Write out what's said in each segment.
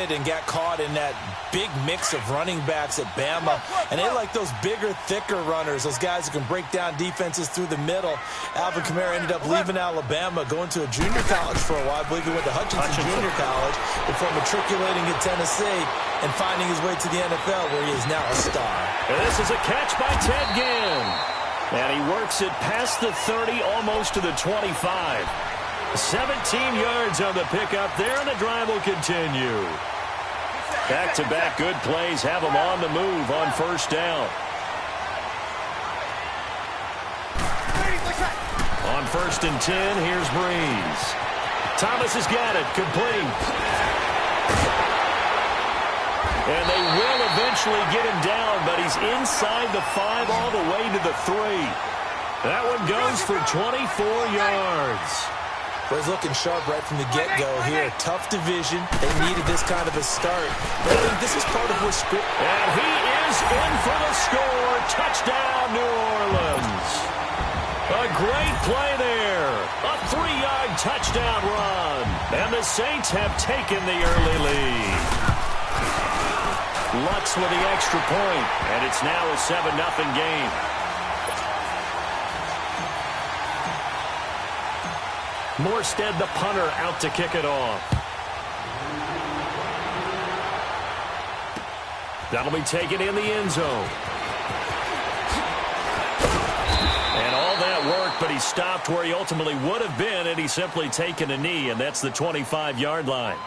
did and got caught in that big mix of running backs at Bama. And they like those bigger, thicker runners, those guys who can break down defenses through the middle. Alvin Kamara ended up leaving Alabama, going to a junior college for a while. I believe he went to Hutchinson Junior College before matriculating at Tennessee and finding his way to the NFL, where he is now a star. And this is a catch by Ted Ginn. And he works it past the 30, almost to the 25. 17 yards on the pickup there, and the drive will continue. Back-to-back good plays have them on the move on first down. On 1st and 10, here's Breeze. Thomas has got it, complete. And they will eventually get him down, but he's inside the 5 all the way to the 3. That one goes for 24 yards. Well, he's looking sharp right from the get-go here. Tough division. They needed this kind of a start. But I think this is part of what's script. And he is in for the score. Touchdown, New Orleans. A great play there. A 3-yard touchdown run. And the Saints have taken the early lead. Lutz with the extra point, and it's now a 7-0 game. Morstead, the punter, out to kick it off. That'll be taken in the end zone. And all that worked, but he stopped where he ultimately would have been, and he's simply taken a knee, and that's the 25-yard line.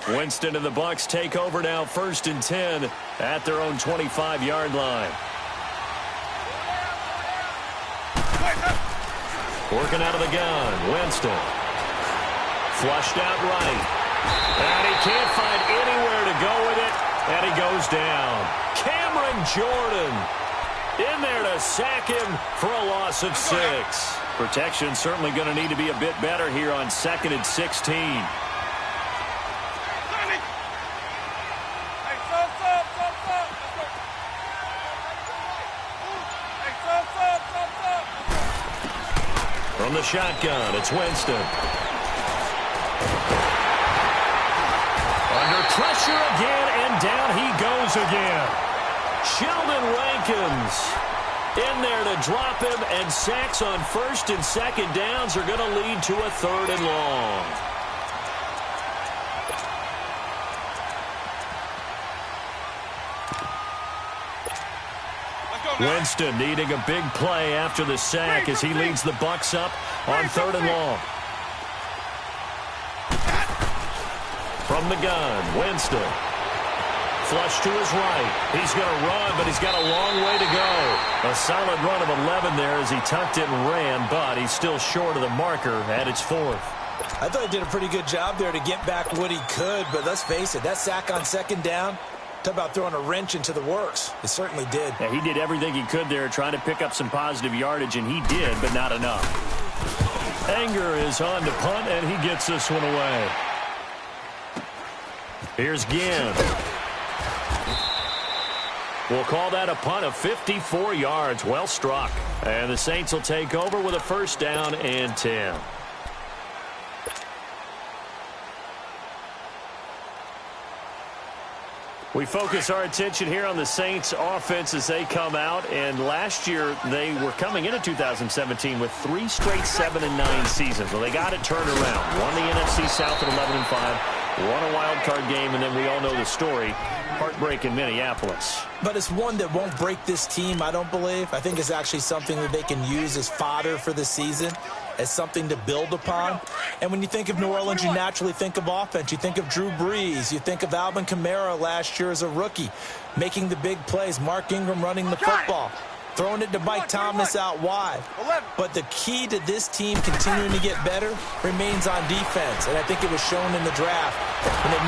Winston and the Bucs take over now, 1st and 10 at their own 25-yard line. Working out of the gun, Winston. Flushed out right. And he can't find anywhere to go with it, and he goes down. Cameron Jordan in there to sack him for a loss of 6. Protection certainly going to need to be a bit better here on 2nd and 16. From the shotgun, it's Winston. Under pressure again, and down he goes again. Sheldon Rankins in there to drop him, and sacks on 1st and 2nd downs are going to lead to a 3rd and long. Winston needing a big play after the sack as he leads the Bucs up on 3rd and long. From the gun, Winston. Flush to his right. He's going to run, but he's got a long way to go. A solid run of 11 there as he tucked it and ran, but he's still short of the marker at its 4th. I thought he did a pretty good job there to get back what he could, but let's face it, that sack on 2nd down, talk about throwing a wrench into the works. It certainly did. Yeah, he did everything he could there trying to pick up some positive yardage, and he did, but not enough. Anger is on to punt, and he gets this one away. Here's Ginn. We'll call that a punt of 54 yards. Well struck. And the Saints will take over with a 1st down and 10. We focus our attention here on the Saints offense as they come out. And last year, they were coming into 2017 with 3 straight 7-9 seasons. Well, they got it turned around. Won the NFC South at 11-5. Won a wild card game, and then we all know the story. Heartbreak in Minneapolis. But it's one that won't break this team, I don't believe. I think it's actually something that they can use as fodder for the season, as something to build upon. And when you think of New Orleans, you naturally think of offense. You think of Drew Brees. You think of Alvin Kamara last year as a rookie, making the big plays. Mark Ingram running the football, throwing it to Mike Thomas out wide. But the key to this team continuing to get better remains on defense, and I think it was shown in the draft. And a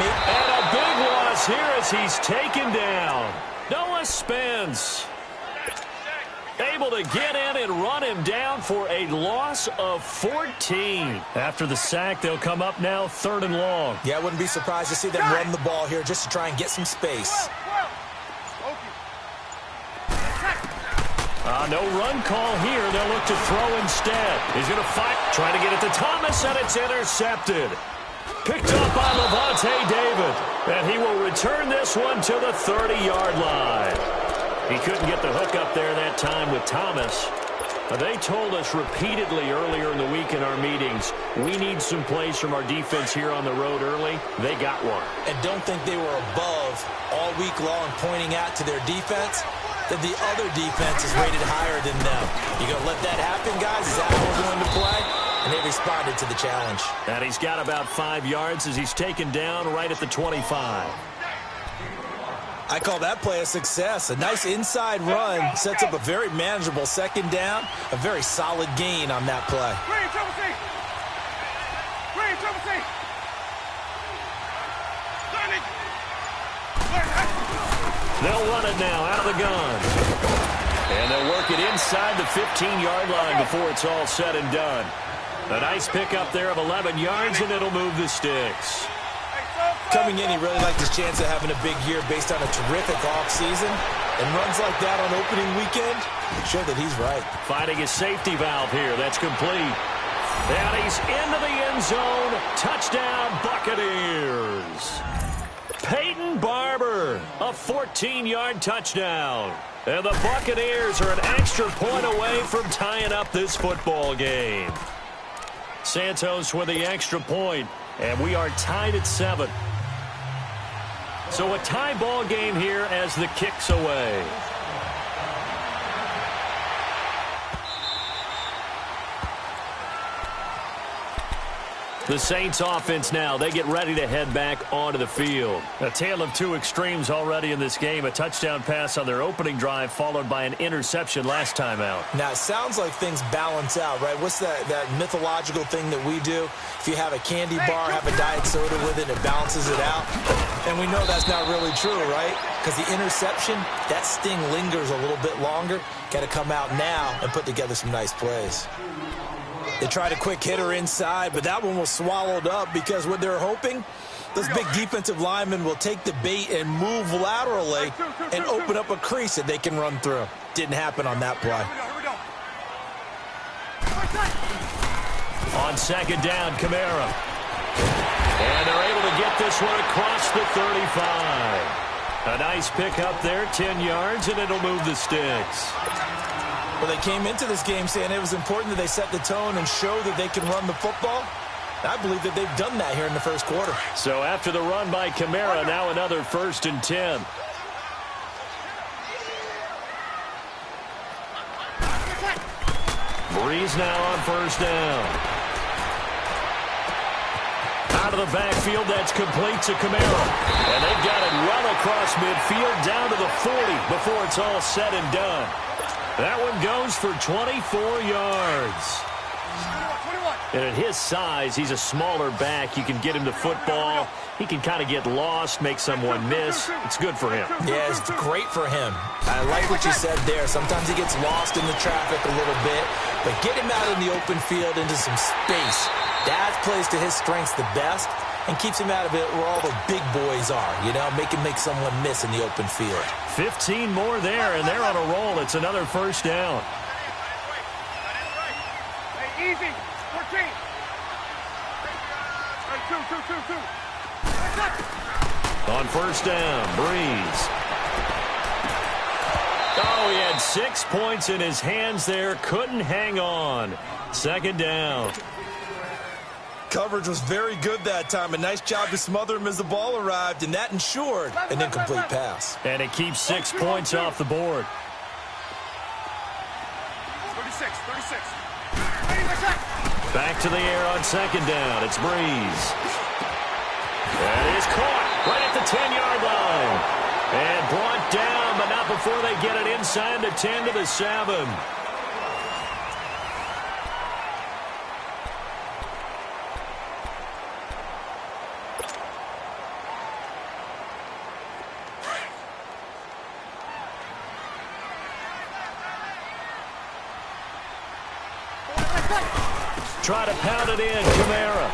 big loss here as he's taken down. Noah Spence. A able to get in and run him down for a loss of 14. After the sack, they'll come up now 3rd and long. Yeah, I wouldn't be surprised to see them run the ball here just to try and get some space. No run call here. They'll look to throw instead. He's going to fight, trying to get it to Thomas, and it's intercepted. Picked up by Levante David, and he will return this one to the 30-yard line. He couldn't get the hook up there that time with Thomas. They told us repeatedly earlier in the week in our meetings, we need some plays from our defense here on the road early. They got one. And don't think they were above all week long pointing out to their defense that the other defense is rated higher than them. You going to let that happen, guys? Is that how we're going to play? And they responded to the challenge. And he's got about 5 yards as he's taken down right at the 25. I call that play a success. A nice inside run sets up a very manageable 2nd down. A very solid gain on that play. They'll run it now out of the gun. And they'll work it inside the 15-yard line before it's all said and done. A nice pickup there of 11 yards, and it'll move the sticks. Coming in, he really liked his chance of having a big year based on a terrific offseason. And runs like that on opening weekend show that he's right. Finding his safety valve here. That's complete. And he's into the end zone. Touchdown, Buccaneers. Peyton Barber, a 14-yard touchdown. And the Buccaneers are an extra point away from tying up this football game. Santos with the extra point, and we are tied at 7. So a tie ball game here as the kick's away. The Saints offense now, they get ready to head back onto the field. A tale of two extremes already in this game. A touchdown pass on their opening drive followed by an interception last time out. Now, it sounds like things balance out, right? What's that mythological thing that we do? If you have a candy bar, have a diet soda with it, it balances it out. And we know that's not really true, right? Because the interception, that sting lingers a little bit longer. Got to come out now and put together some nice plays. They tried a quick hitter inside, but that one was swallowed up because what they're hoping, those big defensive linemen will take the bait and move laterally and open up a crease that they can run through. Didn't happen on that play. On 2nd down, Kamara. And they're able to get this one across the 35. A nice pick up there, 10 yards, and it'll move the sticks. Well, they came into this game saying it was important that they set the tone and show that they can run the football. I believe that they've done that here in the first quarter. So after the run by Kamara, now another 1st and 10. Breeze now on 1st down. Out of the backfield, that's complete to Kamara. And they've got it well across midfield down to the 40 before it's all said and done. That one goes for 24 yards. And at his size, he's a smaller back. You can get him to football. He can kind of get lost, make someone miss. It's good for him. Yeah, it's great for him. I like what you said there. Sometimes he gets lost in the traffic a little bit, but get him out in the open field into some space. That plays to his strengths the best and keeps him out of it where all the big boys are, you know, make someone miss in the open field. 15 more there, and they're on a roll. It's another 1st down. Hey, easy. 14. Two. On 1st down, Breeze. Oh, he had 6 points in his hands there. Couldn't hang on. 2nd down. Coverage was very good that time. A nice job to smother him as the ball arrived, and that ensured an incomplete pass. And it keeps 6 points off the board. 36. Back to the air on 2nd down. It's Breeze. And he's caught right at the 10-yard line. And brought down, but not before they get it inside the 10 to the 7. Try to pound it in, Kamara.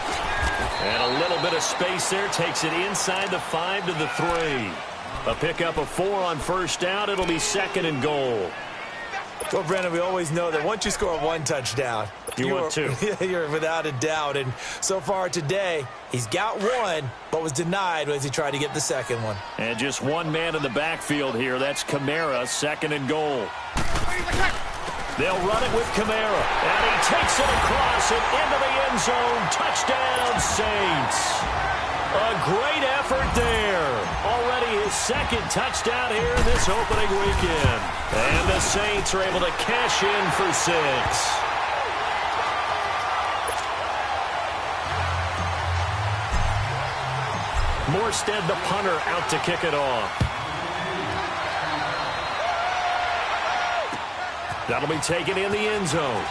And a little bit of space there, takes it inside the 5 to the 3. A pickup of 4 on first down. It'll be 2nd and goal. Well, Brendan, we always know that once you score 1 touchdown, you're 2. You're without a doubt. And so far today, he's got 1, but was denied as he tried to get the 2nd one. And just 1 man in the backfield here. That's Kamara, 2nd and goal. They'll run it with Kamara. And he takes it across and into the end zone. Touchdown, Saints. A great effort there. Already his 2nd touchdown here in this opening weekend. And the Saints are able to cash in for 6. Morstead, the punter, out to kick it off. That'll be taken in the end zone.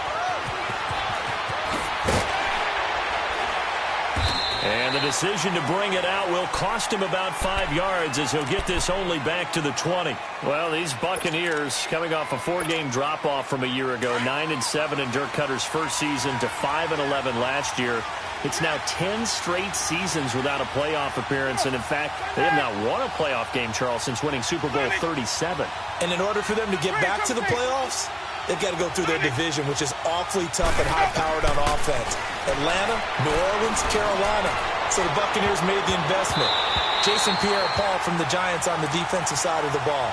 And the decision to bring it out will cost him about 5 yards as he'll get this only back to the 20. Well, these Buccaneers coming off a 4-game drop-off from a year ago, 9-7 in Dirk Cutter's first season to 5-11 last year. It's now 10 straight seasons without a playoff appearance. And, in fact, they have not won a playoff game, Charles, since winning Super Bowl 37. And in order for them to get back to the playoffs, they've got to go through their division, which is awfully tough and high-powered on offense. Atlanta, New Orleans, Carolina. So the Buccaneers made the investment. Jason Pierre-Paul from the Giants on the defensive side of the ball.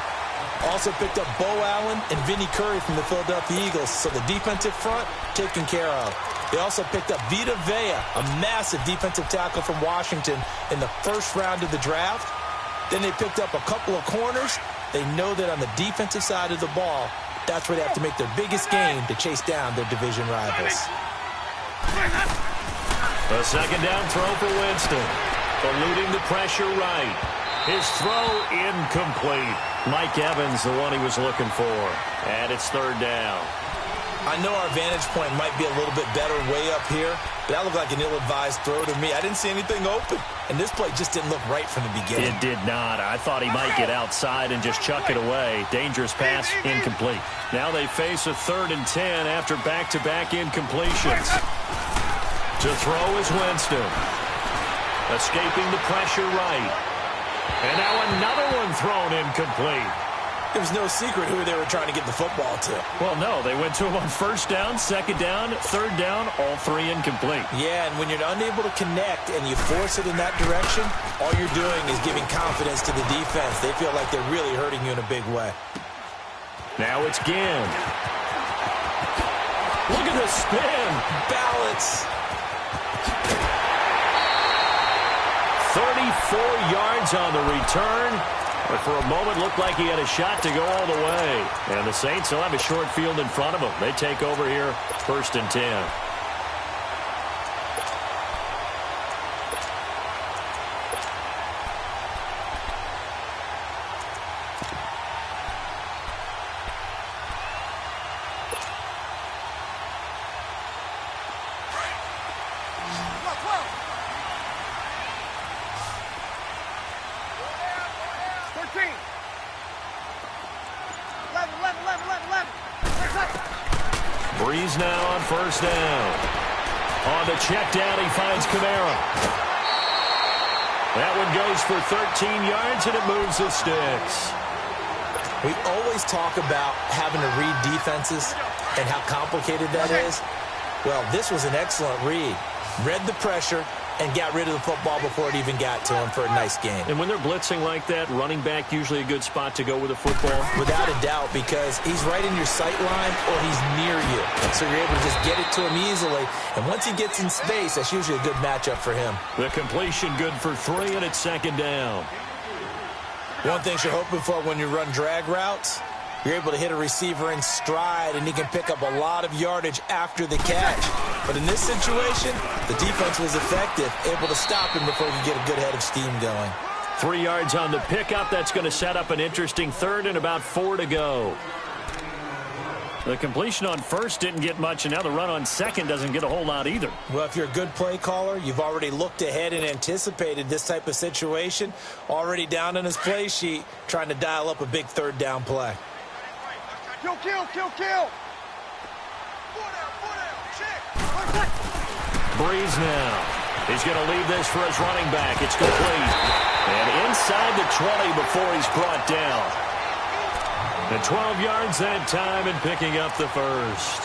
Also picked up Bo Allen and Vinny Curry from the Philadelphia Eagles. So the defensive front taken care of. They also picked up Vita Vea, a massive defensive tackle from Washington in the first round of the draft. Then they picked up a couple of corners. They know that on the defensive side of the ball, that's where they have to make their biggest game to chase down their division rivals. A 2nd down throw for Winston. Eluding the pressure right. His throw incomplete. Mike Evans, the one he was looking for. And it's 3rd down. I know our vantage point might be a little bit better way up here, but that looked like an ill-advised throw to me. I didn't see anything open, and this play just didn't look right from the beginning. It did not. I thought he might get outside and just chuck it away. Dangerous pass, incomplete. Now they face a 3rd and 10 after back-to-back incompletions. To throw is Winston. Escaping the pressure right. And now another one thrown incomplete. There was no secret who they were trying to get the football to. Well, no, they went to him on 1st down, 2nd down, 3rd down, all 3 incomplete. Yeah, and when you're unable to connect and you force it in that direction, all you're doing is giving confidence to the defense. They feel like they're really hurting you in a big way. Now it's Ginn. Look at the spin. Balance. 34 yards on the return. But for a moment, looked like he had a shot to go all the way. And the Saints will have a short field in front of them. They take over here, 1st and 10. Breeze now on 1st down. On the check down, he finds Kamara. That one goes for 13 yards, and it moves the sticks. We always talk about having to read defenses and how complicated that is. Well, this was an excellent read. Read the pressure and got rid of the football before it even got to him for a nice game. And when they're blitzing like that, running back usually a good spot to go with a football? Without a doubt, because he's right in your sight line or he's near you. So you're able to just get it to him easily. And once he gets in space, that's usually a good matchup for him. The completion good for 3, and it's 2nd down. One thing you're hoping for when you run drag routes, you're able to hit a receiver in stride, and he can pick up a lot of yardage after the catch. But in this situation, the defense was effective, able to stop him before he could get a good head of steam going. 3 yards on the pickup. That's going to set up an interesting 3rd and about 4 to go. The completion on 1st didn't get much, and now the run on 2nd doesn't get a whole lot either. Well, if you're a good play caller, you've already looked ahead and anticipated this type of situation. Already down on his play sheet, trying to dial up a big 3rd down play. Kill, kill, kill, kill. 4 down, check. Breeze now. He's going to leave this for his running back. It's complete. And inside the 20 before he's brought down. And 12 yards that time and picking up the first.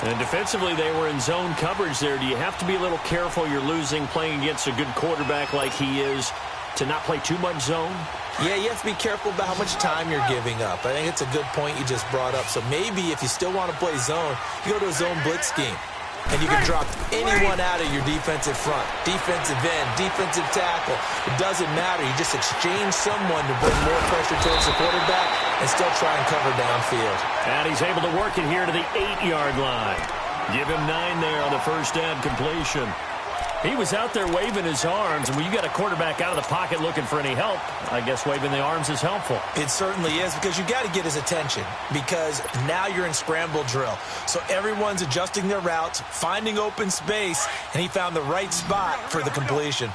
And defensively, they were in zone coverage there. Do you have to be a little careful? You're losing playing against a good quarterback like he is to not play too much zone? Yeah, you have to be careful about how much time you're giving up. I think it's a good point you just brought up. So maybe if you still want to play zone, you go to a zone blitz scheme. And you can drop anyone out of your defensive front, defensive end, defensive tackle. It doesn't matter. You just exchange someone to bring more pressure towards the quarterback and still try and cover downfield. And he's able to work it here to the 8-yard line. Give him 9 there on the first down completion. He was out there waving his arms, and when you got a quarterback out of the pocket looking for any help, I guess waving the arms is helpful. It certainly is, because you got to get his attention, because now you're in scramble drill. So everyone's adjusting their routes, finding open space, and he found the right spot for the completion.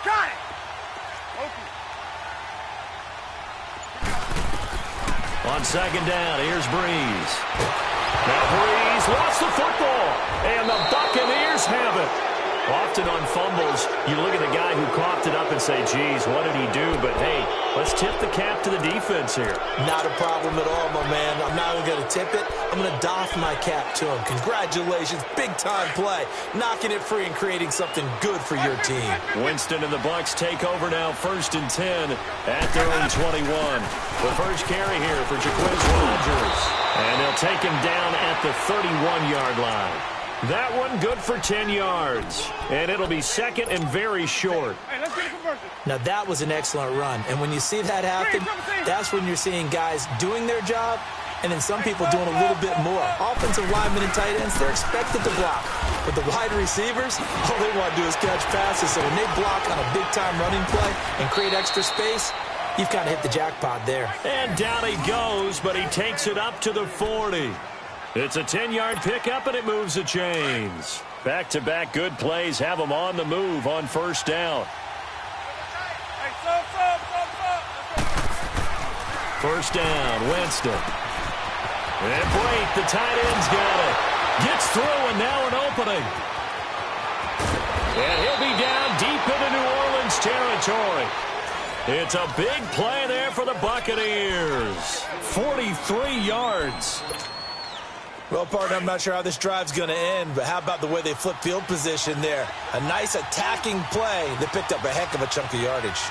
Got it. On second down, here's Breeze. Now Breeze lost the football, and the Buccaneers have it. Often on fumbles, you look at the guy who coughed it up and say, geez, what did he do? But, hey, let's tip the cap to the defense here. Not a problem at all, my man. I'm not even going to tip it. I'm going to doff my cap to him. Congratulations. Big-time play. Knocking it free and creating something good for your team. Winston and the Bucs take over now, 1st and 10 at their own 21. The first carry here for Jaquiz Rodgers. And they'll take him down at the 31-yard line. That one good for 10 yards. And it'll be second and very short. Hey, let's get a conversion. Now, that was an excellent run. And when you see that happen, that's when you're seeing guys doing their job and then some people doing a little bit more. Offensive linemen and tight ends, they're expected to block. But the wide receivers, all they want to do is catch passes. So when they block on a big-time running play and create extra space, you've kind of hit the jackpot there. And down he goes, but he takes it up to the 40. It's a 10-yard pickup, and it moves the chains. Back-to-back good plays have them on the move on first down. Hey, First down, Winston. And Blake, the tight end's got it. Gets through, and now an opening. And he'll be down deep into New Orleans territory. It's a big play there for the Buccaneers. 43 yards. Well, partner, I'm not sure how this drive's going to end, but how about the way they flip field position there? A nice attacking play that picked up a heck of a chunk of yardage.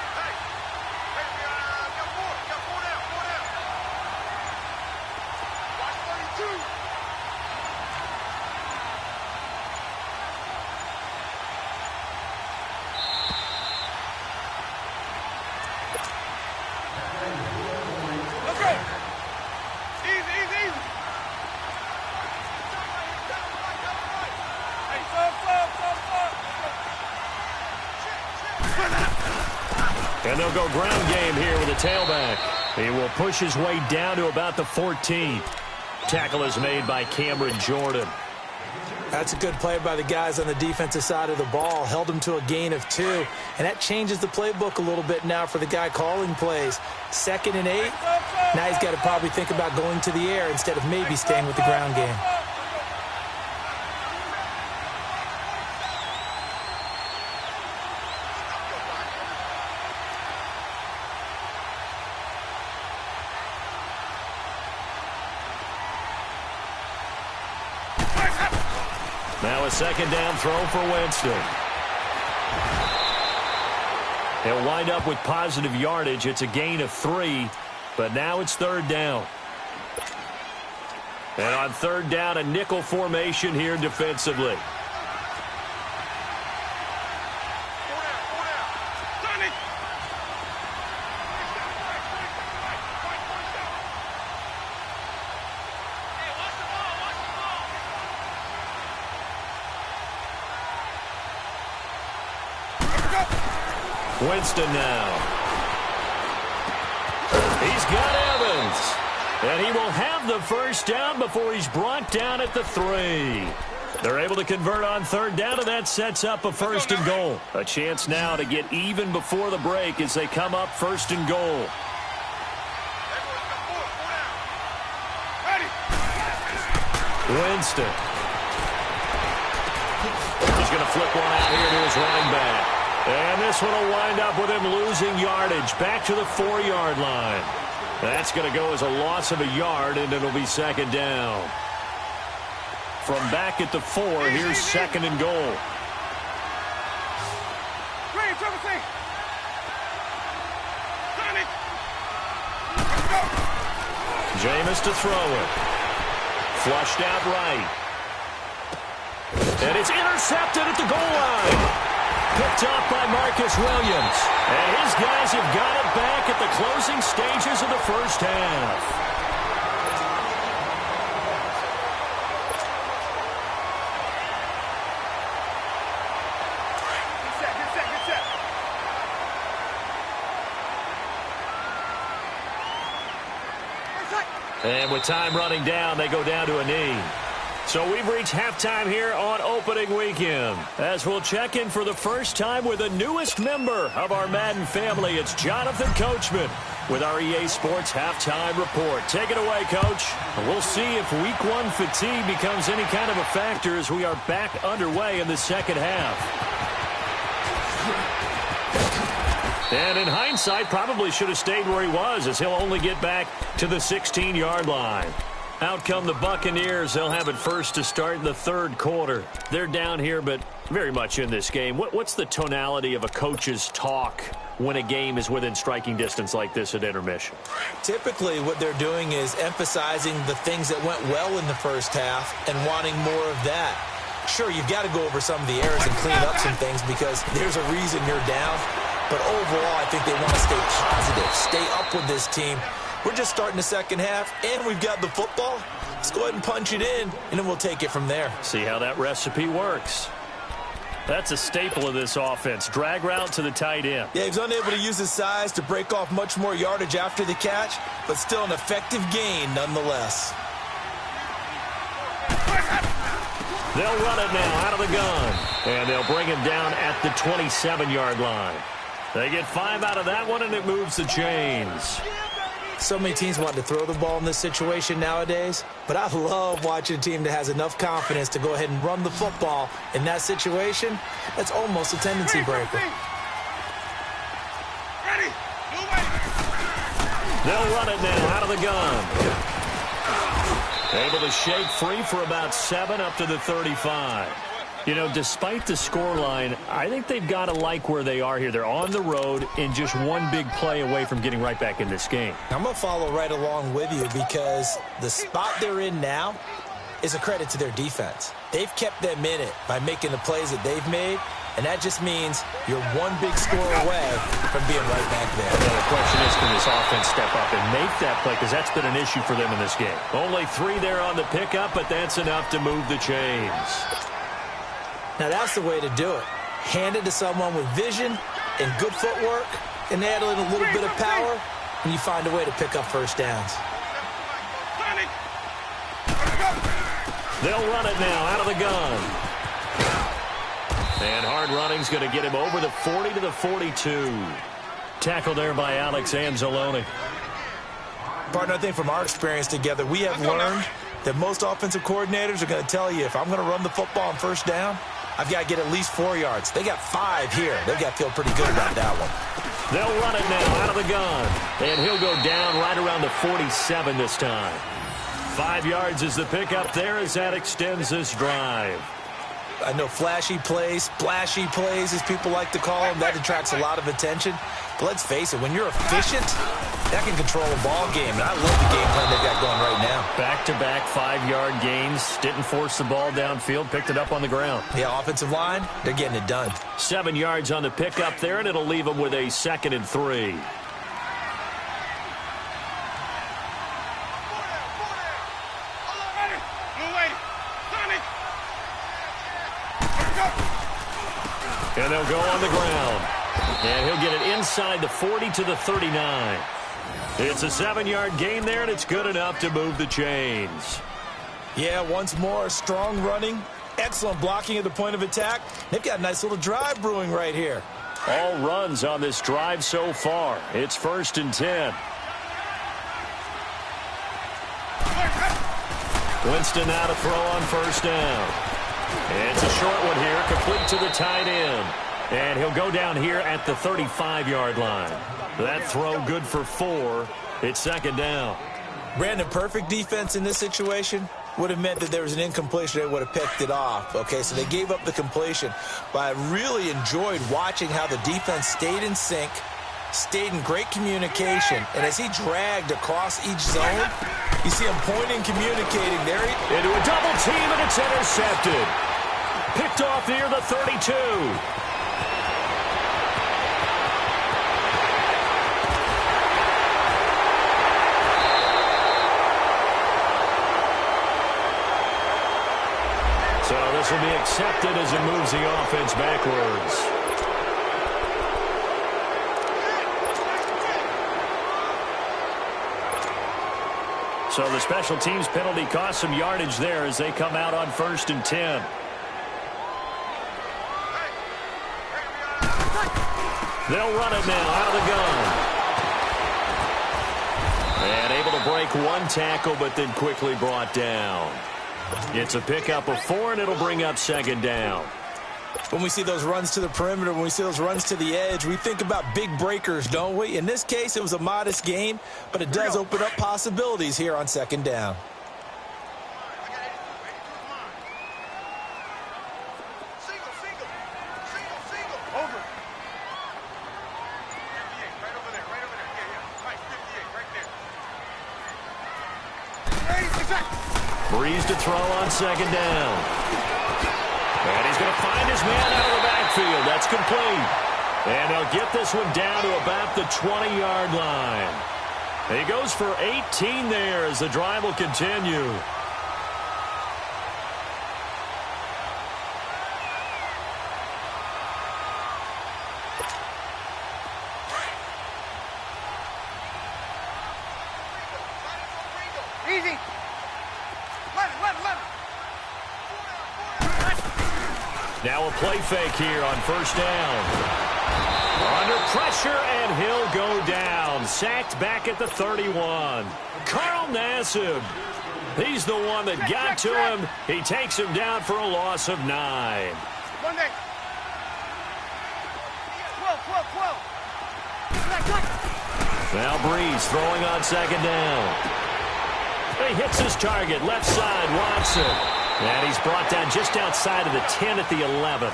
And they'll go ground game here with a tailback. He will push his way down to about the 14. Tackle is made by Cameron Jordan. That's a good play by the guys on the defensive side of the ball. Held him to a gain of 2. And that changes the playbook a little bit now for the guy calling plays. 2nd and 8. Now he's got to probably think about going to the air instead of maybe staying with the ground game. Now a second down throw for Winston. He'll wind up with positive yardage. It's a gain of 3, but now it's 3rd down. And on 3rd down, a nickel formation here defensively. Winston now. He's got Evans. And he will have the first down before he's brought down at the 3. They're able to convert on 3rd down, and that sets up a 1st and goal. A chance now to get even before the break as they come up 1st and goal. Winston. He's going to flip one out here to his running back. And this one will wind up with him losing yardage back to the 4-yard line. That's going to go as a loss of a yard, and it'll be second down. From back at the 4, here's second and goal. Jameis to throw it. Flushed out right. And it's intercepted at the goal line. Picked off by Marcus Williams. And his guys have got it back at the closing stages of the first half. Good set. And with time running down, they go down to a knee. So we've reached halftime here on opening weekend. As we'll check in for the first time with the newest member of our Madden family, it's Jonathan Coachman with our EA Sports Halftime Report. Take it away, Coach. We'll see if Week 1 fatigue becomes any kind of a factor as we are back underway in the second half. And in hindsight, probably should have stayed where he was, as he'll only get back to the 16-yard line. Out come the Buccaneers. They'll have it first to start in the third quarter. They're down here, but very much in this game. What's the tonality of a coach's talk when a game is within striking distance like this at intermission? Typically, what they're doing is emphasizing the things that went well in the first half and wanting more of that. Sure, you've got to go over some of the errors and clean up some things because there's a reason you're down. But overall, I think they want to stay positive, stay up with this team. We're just starting the second half, and we've got the football. Let's go ahead and punch it in, and then we'll take it from there. See how that recipe works. That's a staple of this offense. Drag route to the tight end. Yeah, he's unable to use his size to break off much more yardage after the catch, but still an effective gain nonetheless. They'll run it now out of the gun, and they'll bring him down at the 27-yard line. They get 5 out of that one, and it moves the chains. So many teams want to throw the ball in this situation nowadays, but I love watching a team that has enough confidence to go ahead and run the football in that situation. That's almost a tendency breaker. Ready? They'll run it now out of the gun. Able to shake free for about 7 up to the 35. You know, despite the scoreline, I think they've got to like where they are here. They're on the road and just one big play away from getting right back in this game. I'm going to follow right along with you because the spot they're in now is a credit to their defense. They've kept them in it by making the plays that they've made, and that just means you're one big score away from being right back there. Well, the question is, can this offense step up and make that play? Because that's been an issue for them in this game. Only 3 there on the pickup, but that's enough to move the chains. Now, that's the way to do it. Hand it to someone with vision and good footwork, and add in a little bit of power, and you find a way to pick up first downs. They'll run it now out of the gun. And hard running's going to get him over the 40 to the 42. Tackled there by Alex Anzalone. Partner, I think from our experience together, we have learned that most offensive coordinators are going to tell you, if I'm going to run the football on first down, I've got to get at least 4 yards. They got 5 here. They've got to feel pretty good about that one. They'll run it now out of the gun. And he'll go down right around the 47 this time. 5 yards is the pickup there as that extends this drive. I know flashy plays, splashy plays, as people like to call them, that attracts a lot of attention. But let's face it, when you're efficient, that can control a ball game. And I love the game plan they've got going right now. Back-to-back 5-yard gains. Didn't force the ball downfield. Picked it up on the ground. Yeah, offensive line, they're getting it done. 7 yards on the pickup there, and it'll leave them with a 2nd and 3. And they'll go on the ground. And he'll get it inside the 40 to the 39. It's a 7-yard gain there, and it's good enough to move the chains. Yeah, once more, strong running, excellent blocking at the point of attack. They've got a nice little drive brewing right here. All runs on this drive so far. It's 1st and 10. Winston now to throw on first down. It's a short one here, complete to the tight end. And he'll go down here at the 35-yard line. That throw good for 4. It's second down. Brandon, perfect defense in this situation would have meant that there was an incompletion. They would have picked it off. Okay, so they gave up the completion. But I really enjoyed watching how the defense stayed in sync, stayed in great communication. And as he dragged across each zone, you see him pointing, communicating. There into a double team, and it's intercepted. Picked off near the 32. So this will be accepted as it moves the offense backwards. So the special teams penalty cost some yardage there as they come out on 1st and 10. They'll run it now out of the gun. And able to break one tackle, but then quickly brought down. It's a pickup of 4, and it'll bring up second down. When we see those runs to the perimeter, when we see those runs to the edge, we think about big breakers, don't we? In this case, it was a modest gain, but it does open up possibilities here on second down. Over. Breeze to throw on second down. And he's going to find his man out of the backfield. That's complete. And they'll get this one down to about the 20-yard line. He goes for 18 there as the drive will continue. Easy. Now a play fake here on first down. Under pressure, and he'll go down. Sacked back at the 31. Carl Nassib. He's the one that got to him. He takes him down for a loss of 9. 12. Now Breeze throwing on second down. He hits his target, left side, Watson. And he's brought down just outside of the 10 at the 11.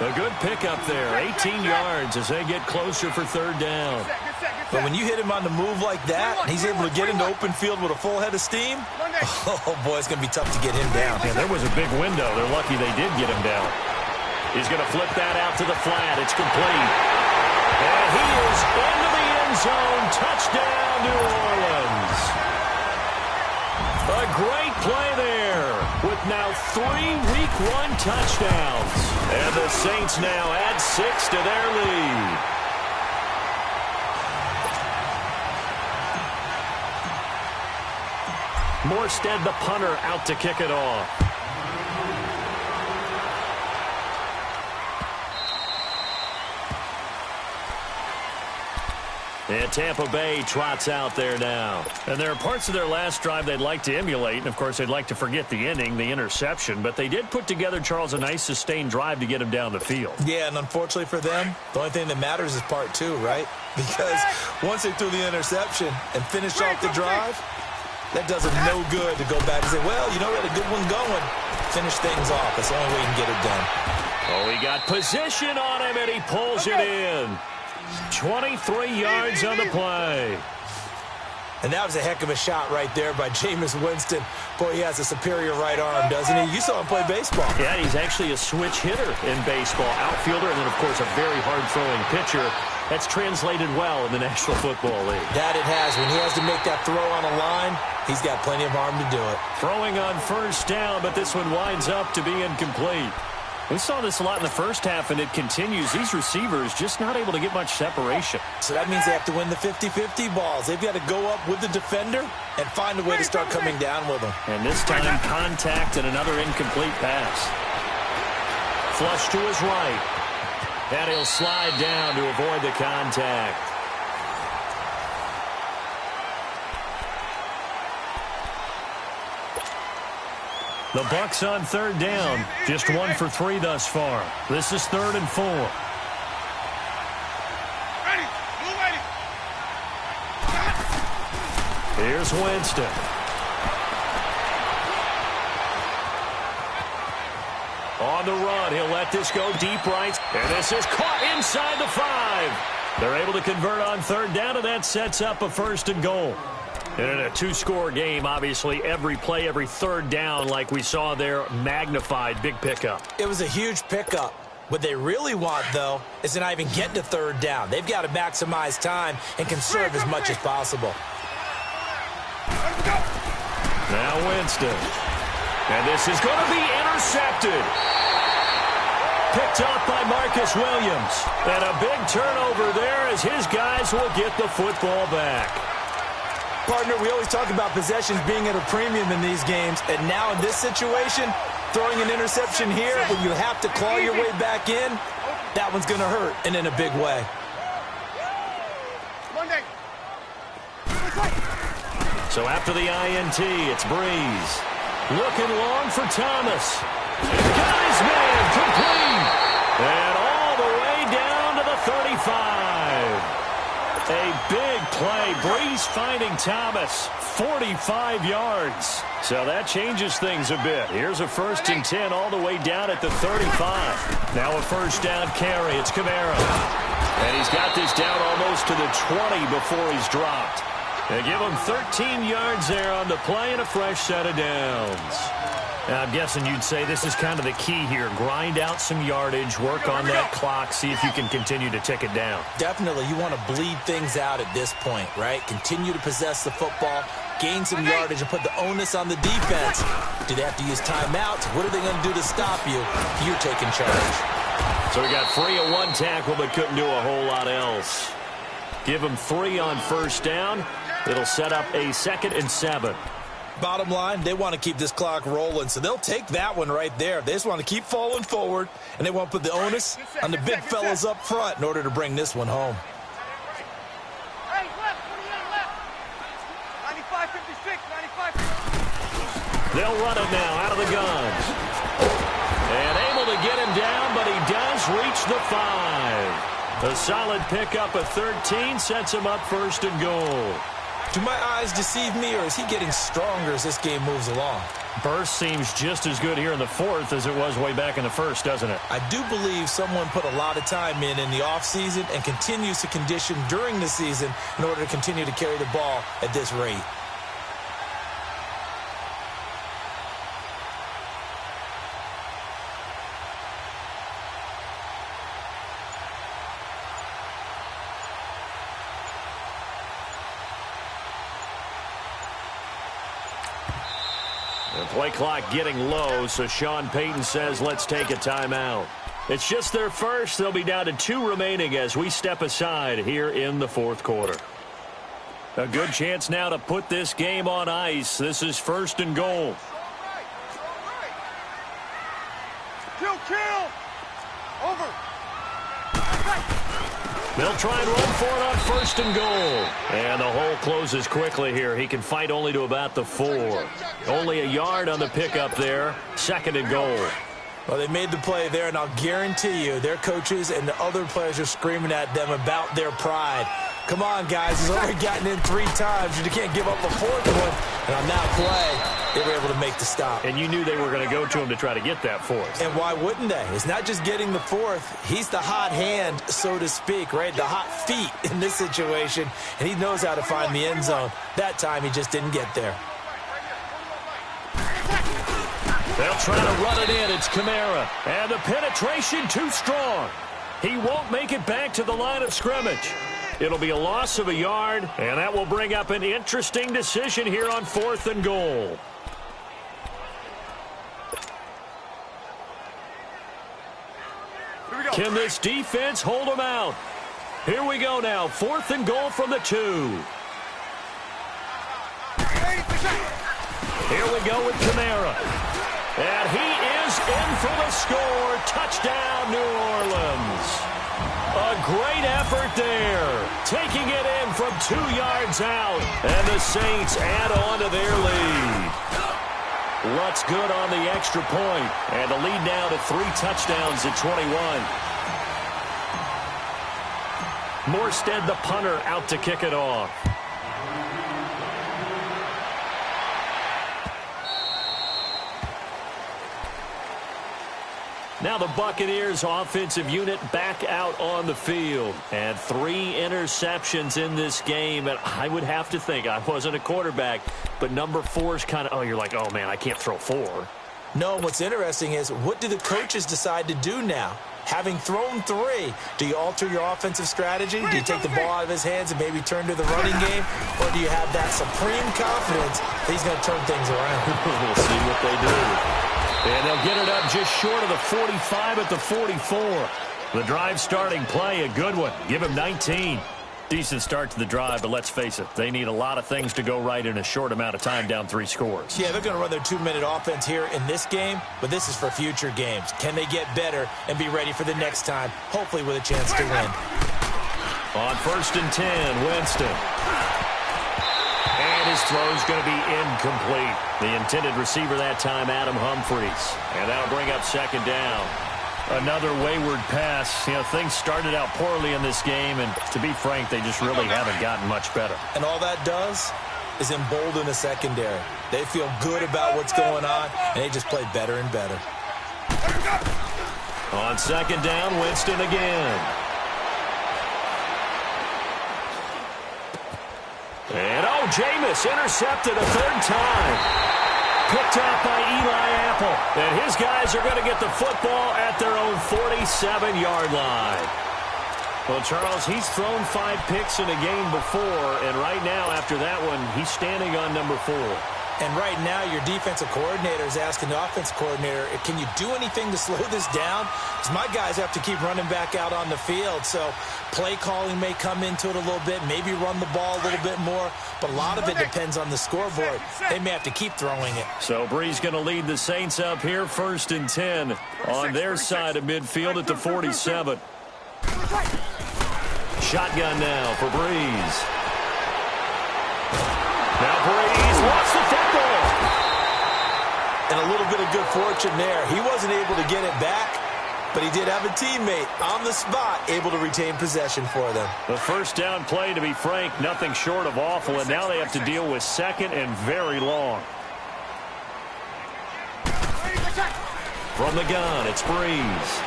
A good pickup there, 18 yards as they get closer for third down. But when you hit him on the move like that, and he's able to get into open field with a full head of steam, oh, boy, it's going to be tough to get him down. Yeah, there was a big window. They're lucky they did get him down. He's going to flip that out to the flat. It's complete. And he is into the end zone. Touchdown, New Orleans. A great play there with now 3 Week 1 touchdowns. And the Saints now add 6 to their lead. Morstead, the punter, out to kick it off. And Tampa Bay trots out there now. And there are parts of their last drive they'd like to emulate. And, of course, they'd like to forget the inning, the interception. But they did put together, Charles, a nice sustained drive to get him down the field. Yeah, and unfortunately for them, the only thing that matters is part 2, right? Because once they threw the interception and finished off the drive, that does them no good to go back and say, well, you know, we had a good one going. Finish things off. That's the only way you can get it done. Oh, he got position on him, and he pulls it in. 23 yards on the play. And that was a heck of a shot right there by Jameis Winston. Boy, he has a superior right arm, doesn't he? You saw him play baseball. Yeah, he's actually a switch hitter in baseball. Outfielder, and then, of course, a very hard-throwing pitcher. That's translated well in the National Football League. That it has. When he has to make that throw on a line, he's got plenty of arm to do it. Throwing on first down, but this one winds up to be incomplete. We saw this a lot in the first half, and it continues. These receivers just not able to get much separation. So that means they have to win the 50-50 balls. They've got to go up with the defender and find a way to start coming down with them. And this time, contact and another incomplete pass. Flush to his right. And he'll slide down to avoid the contact. The Bucs on third down. Just 1 for 3 thus far. This is 3rd and 4. Ready. Blue ready. Here's Winston. On the run, he'll let this go deep right. And this is caught inside the 5. They're able to convert on third down, and that sets up a 1st and goal. And in a 2-score game, obviously, every play, every third down, like we saw there, magnified, big pickup. It was a huge pickup. What they really want, though, is to not even get to third down. They've got to maximize time and conserve as much as possible. Now Winston. And this is going to be intercepted. Picked off by Marcus Williams. And a big turnover there as his guys will get the football back. Partner, we always talk about possessions being at a premium in these games, and now in this situation, throwing an interception here when you have to claw your way back in, that one's going to hurt, and in a big way. Monday. So after the INT, it's Breeze. Looking long for Thomas. Got his man complete. And all the way down to the 35. A big play. Breeze finding Thomas. 45 yards. So that changes things a bit. Here's a 1st and 10 all the way down at the 35. Now a 1st down carry. It's Kamara. And he's got this down almost to the 20 before he's dropped. They give him 13 yards there on the play and a fresh set of downs. Now, I'm guessing you'd say this is kind of the key here. Grind out some yardage, work on that clock, see if you can continue to tick it down. Definitely, you want to bleed things out at this point, right? Continue to possess the football, gain some yardage, and put the onus on the defense. Do they have to use timeouts? What are they going to do to stop you? You're taking charge. So we got free of 1 tackle, but couldn't do a whole lot else. Give him 3 on 1st down. It'll set up a 2nd and 7. Bottom line, they want to keep this clock rolling, so they'll take that one right there. They just want to keep falling forward, and they want to put the onus on the big fellas up front in order to bring this one home. Hey, left. 95, 56, 95. They'll run it now out of the guns. And able to get him down, but he does reach the 5. A solid pickup of 13 sets him up 1st and goal. Do my eyes deceive me, or is he getting stronger as this game moves along? Burst seems just as good here in the 4th as it was way back in the 1st, doesn't it? I do believe someone put a lot of time in the offseason and continues to condition during the season in order to continue to carry the ball at this rate. The play clock getting low, so Sean Payton says let's take a timeout. It's just their first. They'll be down to 2 remaining as we step aside here in the 4th quarter. A good chance now to put this game on ice. This is 1st and goal. Kill. Over. They'll try and run for it on 1st and goal. And the hole closes quickly here. He can fight only to about the 4. Only a yard on the pickup there. 2nd and goal. Well, they made the play there, and I'll guarantee you their coaches and the other players are screaming at them about their pride. Come on, guys. He's already gotten in 3 times. You can't give up a 4th one. And on that play, they were able to make the stop. And you knew they were going to go to him to try to get that 4th. And why wouldn't they? It's not just getting the 4th. He's the hot hand, so to speak, right? The hot feet in this situation. And he knows how to find the end zone. That time, he just didn't get there. They'll try to run it in. It's Kamara. And the penetration too strong. He won't make it back to the line of scrimmage. It'll be a loss of a yard, and that will bring up an interesting decision here on 4th and goal. Can this defense hold them out? Here we go now. 4th and goal from the 2. Here we go with Kamara. And he is in for the score. Touchdown, New Orleans. A great effort there. Taking it in from 2 yards out. And the Saints add on to their lead. looks good on the extra point. And the lead now to 3 touchdowns at 21. Morstead, the punter, out to kick it off. Now the Buccaneers offensive unit back out on the field. And 3 interceptions in this game. And I would have to think, I wasn't a quarterback, but number 4 is kind of, oh, you're like, oh, man, I can't throw 4. No, what's interesting is, what do the coaches decide to do now? Having thrown 3, do you alter your offensive strategy? Do you take the ball out of his hands and maybe turn to the running game? Or do you have that supreme confidence that he's going to turn things around? We'll see what they do. And they'll get it up just short of the 45 at the 44. The drive starting play, a good one. Give him 19. Decent start to the drive, but let's face it, they need a lot of things to go right in a short amount of time, down 3 scores. Yeah, they're going to run their 2-minute offense here in this game, but this is for future games. Can they get better and be ready for the next time, hopefully with a chance to win? On 1st and 10, Winston. And his throw's going to be incomplete. The intended receiver that time, Adam Humphries. And that'll bring up 2nd down. Another wayward pass. You know, things started out poorly in this game, and to be frank, they just really haven't gotten much better. And all that does is embolden the secondary. They feel good about what's going on, and they just play better and better. On 2nd down, Winston again. And, oh, Jameis intercepted a 3rd time. Picked up by Eli Apple. And his guys are going to get the football at their own 47-yard line. Well, Charles, he's thrown 5 picks in a game before, and right now, after that one, he's standing on number 4. And right now, your defensive coordinator is asking the offensive coordinator, can you do anything to slow this down? Because my guys have to keep running back out on the field. So play calling may come into it a little bit, maybe run the ball a little bit more. But a lot of it depends on the scoreboard. They may have to keep throwing it. So Brees going to lead the Saints up here, 1st and 10 on their side of midfield at the 47. Shotgun now for Brees. Now Brees lost the football. And a little bit of good fortune there. He wasn't able to get it back, but he did have a teammate on the spot able to retain possession for them. The 1st down play, to be frank, nothing short of awful, and now they have to deal with 2nd and very long. From the gun, it's Brees.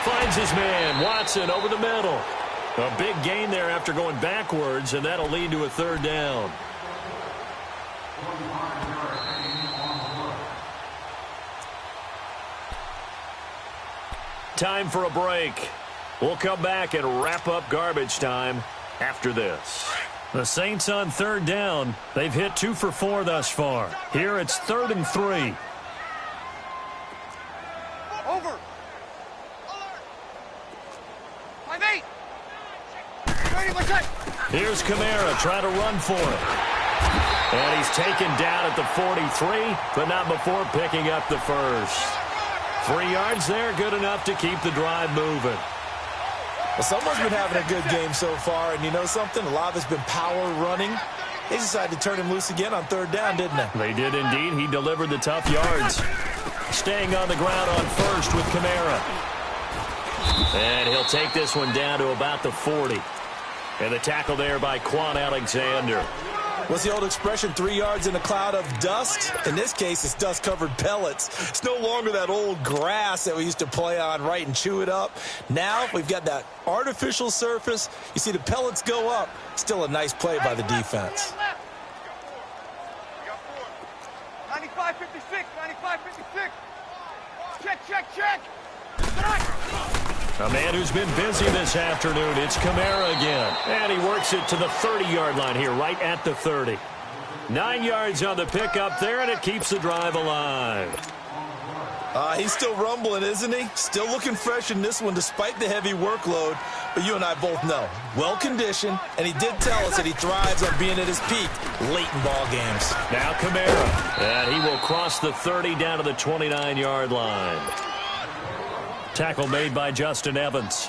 Finds his man, Watson, over the middle. A big gain there after going backwards, and that'll lead to a 3rd down. Time for a break. We'll come back and wrap up garbage time after this. The Saints on 3rd down. They've hit 2 for 4 thus far. Here it's 3rd and 3. Over. 5-8. Here's Kamara trying to run for it. And he's taken down at the 43, but not before picking up the 1st. 3 yards there, good enough to keep the drive moving. Well, someone's been having a good game so far, and you know something? A lot of it's been power running. They decided to turn him loose again on 3rd down, didn't they? They did indeed. He delivered the tough yards. Staying on the ground on 1st with Kamara. And he'll take this one down to about the 40. And the tackle there by Quan Alexander. What's the old expression, 3 yards in a cloud of dust? In this case, it's dust-covered pellets. It's no longer that old grass that we used to play on, right, and chew it up. Now we've got that artificial surface. You see the pellets go up. Still a nice play by the defense. 95-56, 95-56. Check. A man who's been busy this afternoon, it's Kamara again. And he works it to the 30-yard line here, right at the 30. 9 yards on the pickup there, and it keeps the drive alive. He's still rumbling, isn't he? Still looking fresh in this one despite the heavy workload. But you and I both know, well-conditioned, and he did tell us that he thrives on being at his peak late in ball games. Now Kamara, and he will cross the 30 down to the 29-yard line. Tackle made by Justin Evans.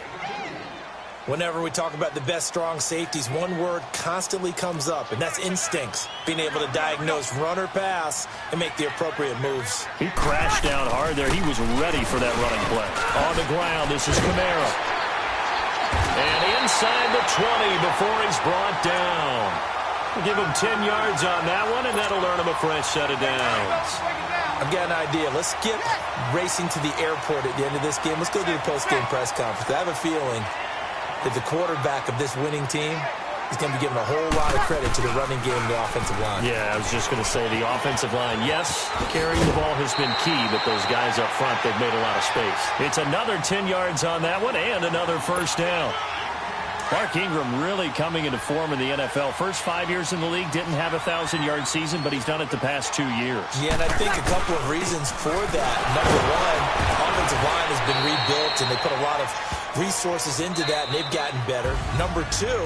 Whenever we talk about the best strong safeties, one word constantly comes up, and that's instincts. Being able to diagnose run or pass and make the appropriate moves. He crashed down hard there. He was ready for that running play. On the ground, this is Kamara. And inside the 20 before he's brought down. We'll give him 10 yards on that one, and that'll earn him a fresh set of downs. I've got an idea. Let's skip racing to the airport at the end of this game. Let's go to the post-game press conference. I have a feeling that the quarterback of this winning team is going to be given a whole lot of credit to the running game and the offensive line. Yeah, I was just going to say the offensive line, yes, carrying the ball has been key, but those guys up front, they've made a lot of space. It's another 10 yards on that one and another first down. Mark Ingram really coming into form in the NFL. First 5 years in the league, didn't have a 1,000-yard season, but he's done it the past 2 years. Yeah, and I think a couple of reasons for that. Number one, offensive line has been rebuilt, and they put a lot of resources into that, and they've gotten better. Number two,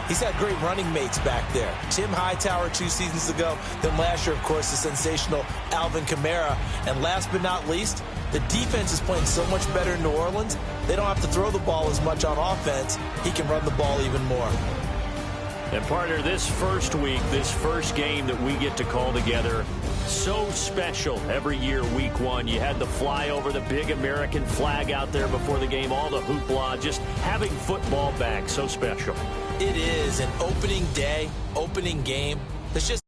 he's had great running mates back there. Tim Hightower 2 seasons ago. Then last year, of course, the sensational Alvin Kamara. And last but not least, the defense is playing so much better in New Orleans, they don't have to throw the ball as much on offense. He can run the ball even more. And partner, this first week, this first game that we get to call together, so special every year, week one. You had the flyover, the big American flag out there before the game, all the hoopla, just having football back, so special. It is an opening day, opening game. It's just